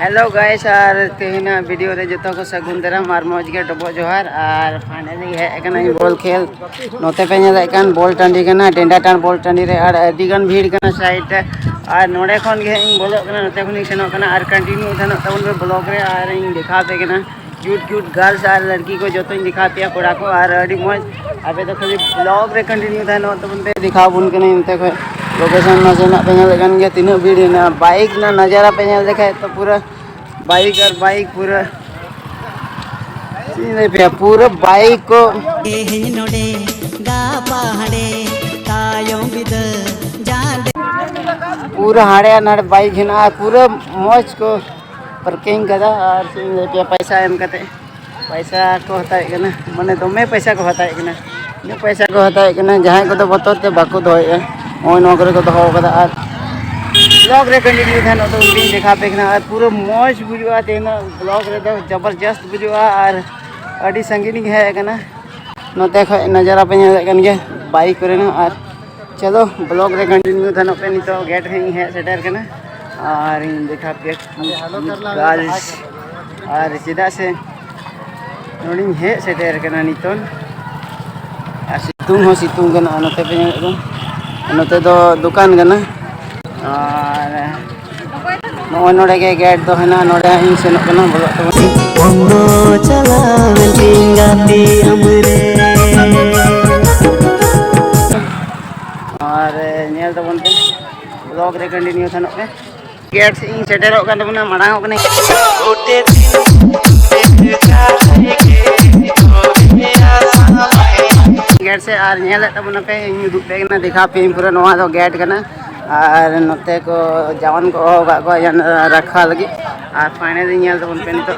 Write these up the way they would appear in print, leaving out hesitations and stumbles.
Hello guys और तेहना video रे जतो को सगुन दराम और मौज के डबो जोहार और फाइनली है एकना बॉल खेल नोते पे नेल एकन बॉल टांडी कना डेंडा टान बॉल टांडी रे और अडिगन भीड़ कना साइड और नोडे खन गे इन बोलो कना नोते खनि सेनो कना और कंटिन्यू थानो तबन पे ब्लॉग रे और इन दिखा पे कना क्यूट क्यूट गर्ल्स और लड़की को जो तो इन दिखा पे कोड़ा को और अडी मौज अबे तो खाली ब्लॉग रे कंटिन्यू थानो तबन पे दिखा बुन कना इनते को लोकेशन में से ना पे नेल एकन गे तीनो भीड़ ना बाइक ना नजारा पे नेल देखा तो पूरा बाइक और बाइक पूरा पूरा बाइक को पूरा हाड़े नाड़े बाइक है पूरा मौज को पार्किंग कदा और पे पैसा एम कते पैसा को हताए कना माने दमे पैसा को हताए कना ने पैसा को हताए कना जहां को तो बतौर ते बाको दोए ओय नौकरी को दो कदा और ब्लॉग रे कंटिन्यू थानो तो उडी देखा पेकना और पूरा मौज बुजुआ तेना ब्लॉग रे तो जबरदस्त बुजुआ और अडी संगीनी है कना नोते ख नजारा पे नेल कन गे बाइक करे ना और चलो ब्लॉग रे कंटिन्यू थानो पे नितो गेट है सेटर कना और इन देखा पे गार्ल्स और सीधा से नोडी है सेटर कना नितोन सितुंग कना नोते पे नोते दो दुकान कना और नोड़े के गेट तो है ना नोड़े इन सेनो कना बोलो तो ओनो चला टिंगाती हमरे और नेल तो बनते ब्लॉग रे कंटिन्यू थानो पे गेट से इन सेटेरो का तो ना मडांग कने ओटे गेट से और नेल तो बना पे इन दुख पे ना दिखा पे पूरा नवा तो गेट कना और नोते को जवान को रखा लगी और फाइनली नेल तो पे नितो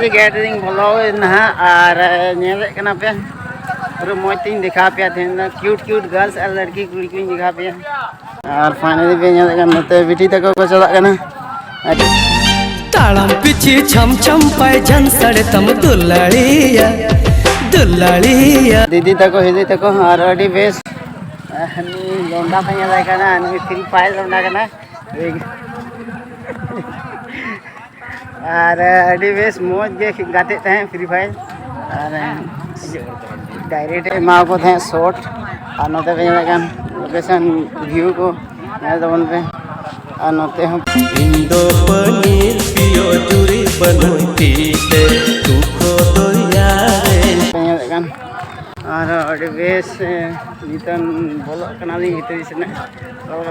गैदरिंग भलो ना और नेल कना पे पूरा मौज तीन दिखा पे थे क्यूट क्यूट गर्ल्स और लड़की कुड़ी को दिखा पे और फाइनली पे नेल कन नते बिटी तक को चला कना तालम पिछी छम छम पाए जन सड़े तम दुल्लाड़िया दुल्लाड़िया दीदी तक हिदी तक और अडी बेस हनी लोंडा पे नेल कना हनी फ्री फायर लोंडा कना और अडी बेस मौज के गाते थे फ्री फायर और डायरेक्ट माँ को थे शॉट और नोते पे लोकेशन व्यू को दबन पे और नोते हम इंदो पनीर पियो दूरी बनती ते तुको तो यारे और अडी बेस नितन बोलो कना ली भीतर से ना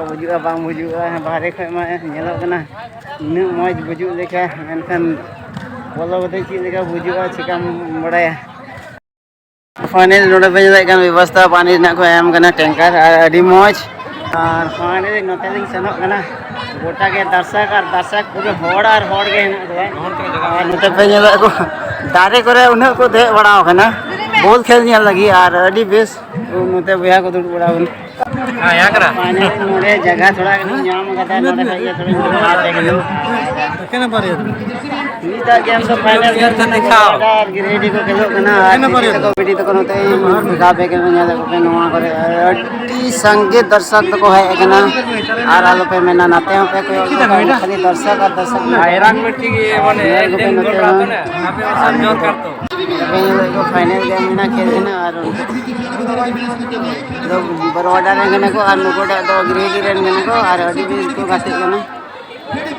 बुजुआ बांग बुजुआ बाहर खय मा नेलो कना इन मौज बुजु लेखा मेनखान बोलो बते ची लेखा बुजुआ चिकाम बड़ाया फाइनल नोडे पे नेल कन व्यवस्था पानी ना को एम कना टैंकर और अडी मौज और फाइनली नोते लिंग सनो कना गोटा के दर्शक पूरे होड़ के ना और नोते पे नेल को दारे करे उन्हें को दे बड़ाओ कना बॉल खेल नेल लगी और अडी बेस नोते बया को दुड़ बड़ा हां या करा फाइनल नोडे जगह थोड़ा नाम कदा नोडे खाइए थोड़ा देख केना पारे नीता गेम तो फाइनल कर दिखाओ और गिरेडी को खेलो कना तो बेटी तो नोते दिखा पे के नेल को नवा करे अडी संगे दर्शक को है कना और आलो पे मेना नाते हो पे कोई खाली दर्शक और दर्शक हैरान बेटी के माने दिन गोल रहा तो ना पे जोर कर तो फाइनल गेम ना खेले ना और तो बरोडा रंगने को और नुकोडा तो गिरेडी रंगने को और अडी भी को गाते कना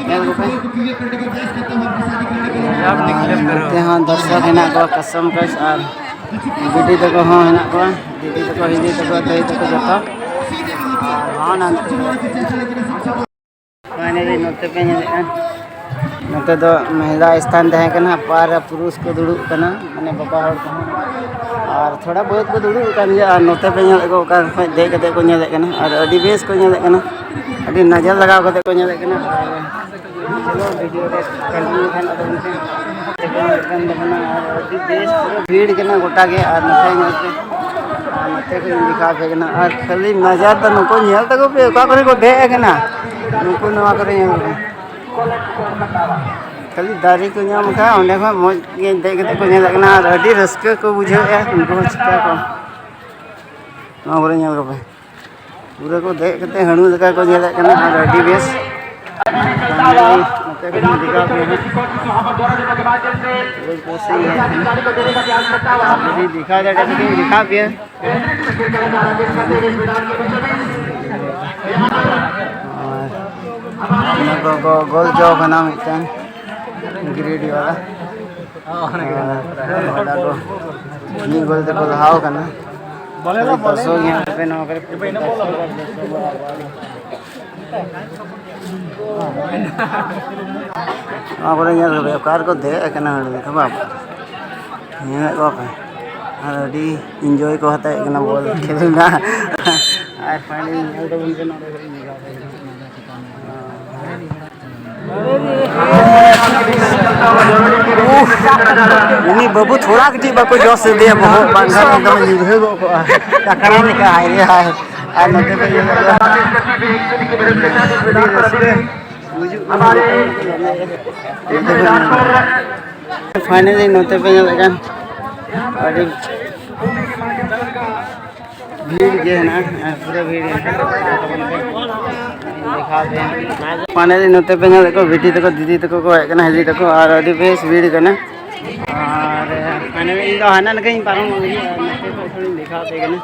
नेल को पे आप निकले करो हां दर्शक है ना को कसम कस और बेटी तक हां है ना को दीदी तक हिंदी तक दई तक जता हां ना फाइनली नोते पे नोते तो महिला स्थान तहे कना पार पुरुष को दुड़ू कना माने बाबा हर को और थोड़ा बहुत को दुड़ू कन या नोते पे को का दे कते को नेले कना और अडी बेस को नेले कना अडी नजर लगाव कते को नेले कना चलो वीडियो रे कंटिन्यू थाना तो देश पूरा भीड़ के ना गोटा के और नते को दिखा पे और खाली नजर तो नको नेल तक पे का करे को दे के ना नुकु नवा करे खाली दारी को नाम का ओंडे खा मौज गे दे कते को नेल कना आर अडी रस्का को बुझाया उनको चिका को नवा करे नेल को पूरा को दे कते हणु लगा को नेल कना आर अडी बेस मते को दिखा पे वो पोसे है यदि दिखा दे तो दिखा पे गोल जॉब बना मिलता ग्रेडी वाला ये गोल तो गोल हाव करना बसो यहाँ पे ना कर आप यहाँ कार को दे करना देखो बाप यहाँ को पे अरे एंजॉय को होता है ना बॉल खेलना और फाइनली तो उनके ना ini babu थोड़ा किसी बाको जोश से दिया बहुत बंगा एकदम निभे गो को टकरा ने का हाय रे हाय आ नते पे फाइनली नते पे लगन अरे भीड़ जे है ना पूरा भीड़ दिखा दे फाइनली नते पे देखो बेटी तको दीदी तको को है हली तको और अभी बेस भीड़ करना और फाइनली इन हाना न कहीं पारम नते पे थोड़ी दिखा दे करना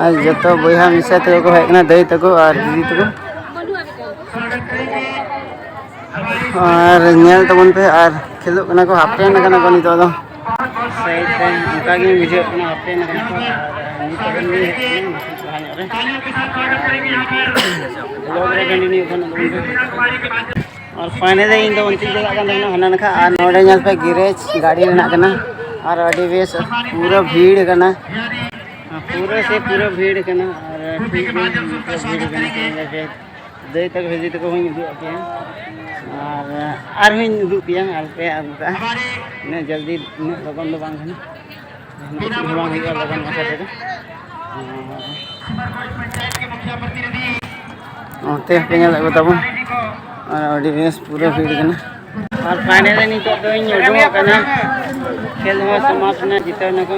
आज जतो बयहा मिसा तको को है दई तको और दीदी तको और नेल तबन पे और खेलो कना को हाफटे न कना को नितो दो सही ते उनका गे बुझे कना हाफटे न कना और फाइनली इन दो उनती जगह का देखना हना नखा और नोडे नेल पे गैरेज गाड़ी रेना कना और अडी बेस पूरा भीड़ कना पूरा से पूरा भीड़ कना और ठीक है भीड़ कना दई तक भेजी तक हुई दु पे और हुई दु पे आल पे आगुका ने जल्दी ने लगन दो बांग है बांग है लगन मसा ते ओते पे लगो तब और अडी बेस पूरा भीड़ कना और फाइनली नितो तो इन उडो कना खेल में समाप्त ना जीतो न को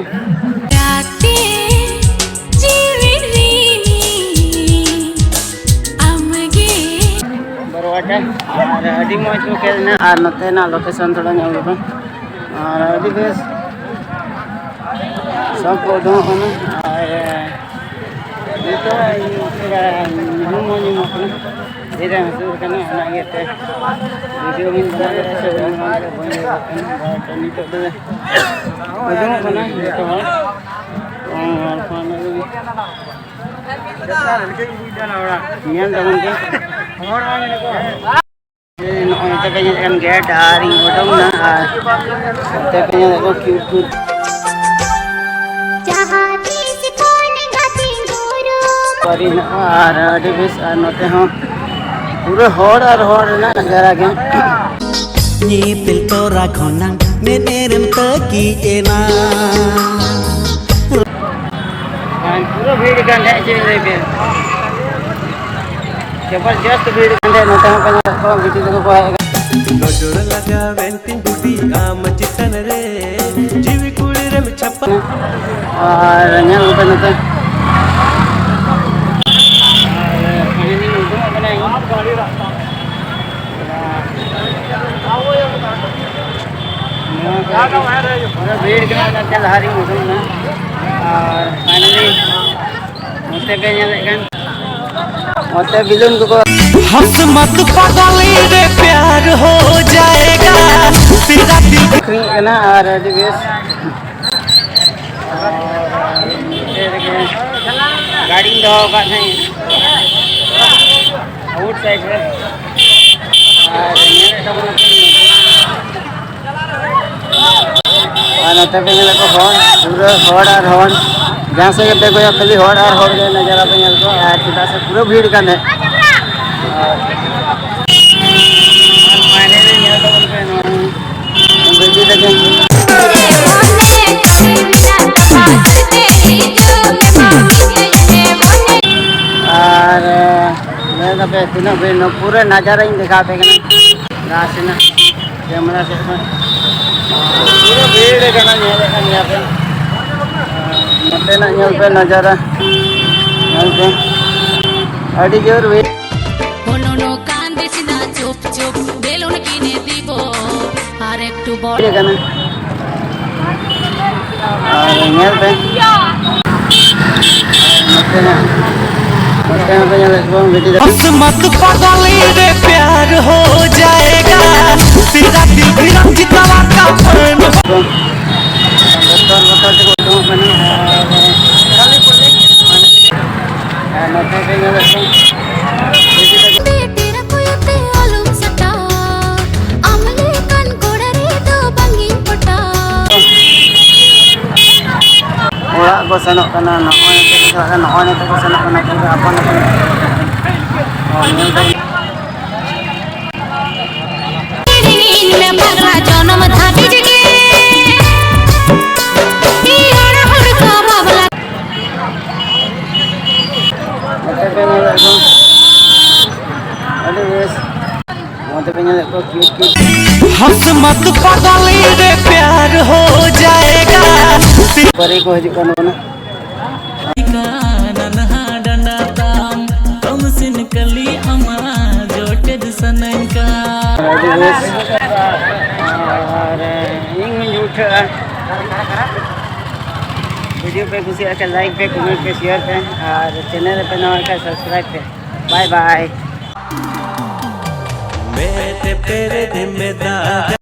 बरवाटा और अडी मौज को खेलना और नते ना लोकेशन थोड़ा ᱧᱮᱞ ᱞᱮᱠᱷᱟᱱ और अडी बेस सब को दो कना और नितो पूरा मौज मौज धीरे हंसू कना ना ये ते वीडियो में बना के से बना के बन तो नितो दे उदो कना ये तो और फाइनली ᱧᱮᱞ ᱫᱟᱵᱚᱱ ᱜᱮ ᱦᱚᱲ ᱢᱟ ᱢᱮᱱᱟᱜ ᱠᱚᱣᱟ ᱱᱚᱜᱼᱚᱭ ᱛᱮᱯᱮ ᱧᱮᱞ ᱠᱟᱱ ᱜᱮᱴ ᱟᱨ ᱤᱧ ᱩᱰᱩᱝ ᱱᱟ ᱟᱨ ᱛᱮᱯᱮ ᱧᱮᱞ ᱠᱚ ᱠᱤᱭᱩᱴ ᱠᱤᱭᱩᱴ ᱯᱟᱨᱤ ᱱᱚᱜᱼᱟ ᱟᱨ ᱟᱹᱰᱤ ᱵᱮᱥ ᱟᱨ ᱱᱚᱛᱮ ᱦᱚᱸ ᱯᱩᱨᱟᱹ ᱦᱚᱲ ᱟᱨ ᱦᱚᱲ ᱨᱮᱱᱟᱜ ᱱᱟᱡᱟᱨᱟ ᱜᱮ nyipil tora khonang nenerem teki ena पूरा भीड़ kan है चल रही है जबरदस्त भीड़ kan है नोटा पे को बिटी को आएगा नजर लगा वेंटिंग बुडी आम चितन रे जीवी कुड़ी रे छप्पा और ᱧᱮᱞ पे नोटा पूरा भीड़ के चल हारी उठूं ना और फाइनली मोते पे ᱧᱮᱞᱮᱠᱟᱱ मोते बिलून को हंस मत पागली रे प्यार हो जाएगा तेरा दिल कना और अडी बेस गाड़ी दो का नहीं आउट साइड रे और ये तो नते पे को पूरा हॉड और हॉर्न जहाँ से देखो या खाली हॉड और हॉर्न के नज़ारा पे को और सीधा से पूरा भीड़ का है फाइनली ये तो बिल्कुल देखेंगे और मैं तो पे तीन पूरा नज़ारा दिखाते हैं नासेना कैमरा से पूरा भीड़ करना पे नज़ारा अड़ी जोर भीड़ मत पगली रे प्यार हो जाएगा तेरा दिल भी रंजितवा का fan orang ko sanok kana noon ito ko sanok kana pura apa na हंस मत पगली रे प्यार हो जाएगा परे को हजू kan mana वीडियो पे खुशी आकर लाइक पे कमेंट पे शेयर पे और चैनल पे नया का सब्सक्राइब पे बाय बाय।